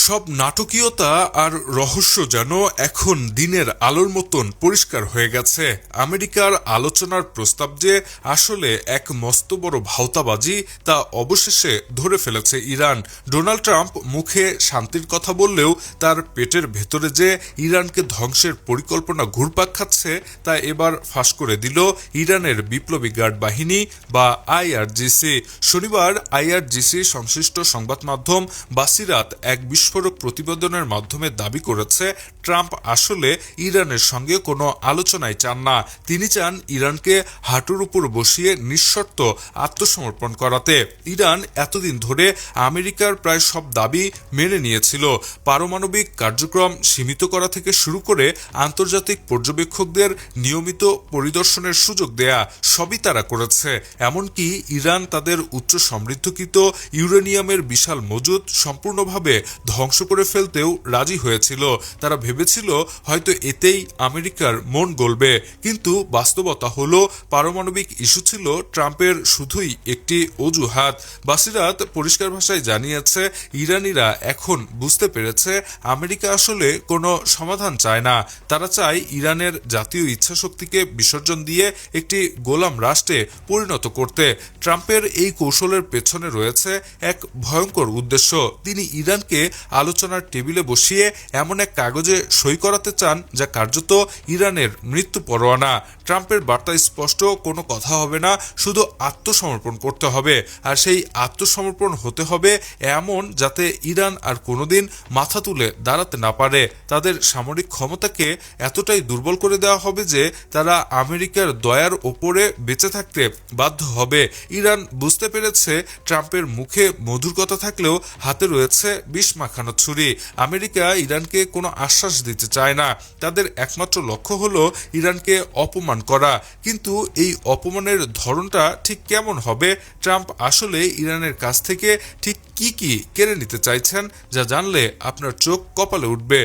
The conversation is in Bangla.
সব নাটকীয়তা আর রহস্য যেন এখন দিনের আলোর মতন পরিষ্কার হয়ে গেছে। আমেরিকার আলোচনার প্রস্তাব যে আসলে এক মস্ত বড় ভাওতাবাজি তা অবশেষে ধরে ফেলেছে ইরান। ডোনাল্ড ট্রাম্প মুখে শান্তির কথা বললেও তার পেটের ভেতরে যে ইরানকে ধ্বংসের পরিকল্পনা ঘুরপাক খাচ্ছে তা এবার ফাঁস করে দিল ইরানের বিপ্লবী গার্ড বাহিনী বা আইআরজিসি। শনিবার আইআরজিসি সংশ্লিষ্ট সংবাদ মাধ্যম বাসিরাত এক বিস্ফোরক প্রতিবেদনের মাধ্যমে দাবি করেছে ট্রাম্প আসলে ইরানের সঙ্গে কোনো আলোচনায় চান না। তিনি চান ইরানকে হাঁটুর উপর বসিয়ে নিঃশর্ত আত্মসমর্পণ করাতে। ইরান এতদিন ধরে আমেরিকার প্রায় সব দাবি মেনে নিয়েছিল। পারমাণবিক কার্যক্রম সীমিত করা থেকে শুরু করে আন্তর্জাতিক পর্যবেক্ষকদের নিয়মিত পরিদর্শনের সুযোগ দেয়া সবই তারা করেছে। এমনকি ইরান তাদের উচ্চ সমৃদ্ধকৃত ইউরেনিয়ামের বিশাল মজুদ সম্পূর্ণভাবে ধ্বংস করে ফেলতেও রাজি হয়েছিল। তারা ভেবেছিল হয়তো এতেই আমেরিকার মন গলবে, কিন্তু বাস্তবতা হলো পারমাণবিক ইস্যু ছিল ট্রাম্পের শুধুই একটি অজুহাত। বাসিরাত পরিষ্কার ভাষায় জানিয়েছে ইরানিরা এখন বুঝতে পেরেছে আমেরিকা আসলে কোনো সমাধান চায় না। তারা চায় ইরানের জাতীয় ইচ্ছাশক্তিকে বিসর্জন দিয়ে একটি গোলাম রাষ্ট্রে পরিণত করতে। ট্রাম্পের এই কৌশলের পেছনে রয়েছে এক ভয়ঙ্কর উদ্দেশ্য। তিনি ইরানকে আলোচনার টেবিলে বসিয়ে এমন এক কাগজে সই করাতে চান যা কার্যত ইরানের মৃত্যু পরোয়ানা। ট্রাম্পের বার্তা স্পষ্ট, কোনো কথা হবে না, শুধু আত্মসমর্পণ করতে হবে। আর সেই আত্মসমর্পণ হতে হবে এমন যাতে ইরান আর কোনোদিন মাথা তুলে দাঁড়াতে না পারে। তাদের সামরিক ক্ষমতাকে এতটাই দুর্বল করে দেওয়া হবে যে তারা আমেরিকার দয়ার ওপরে বেঁচে থাকতে বাধ্য হবে। ইরান বুঝতে পেরেছে ট্রাম্পের মুখে মধুর কথা থাকলেও হাতে রয়েছে বিষ মাখানো ছুরি। আমেরিকা ইরানকে কোনো আশ্বাস দিতে চায় না। তাদের একমাত্র লক্ষ্য হলো ইরানকে অপমান করা। কিন্তু এই অপমানের ধরনটা ঠিক কেমন হবে? ট্রাম্প আসলে ইরানের কাছ থেকে ঠিক কি কেড়ে নিতে চাইছেন, যা জানলে আপনার চোখ কপালে উঠবে।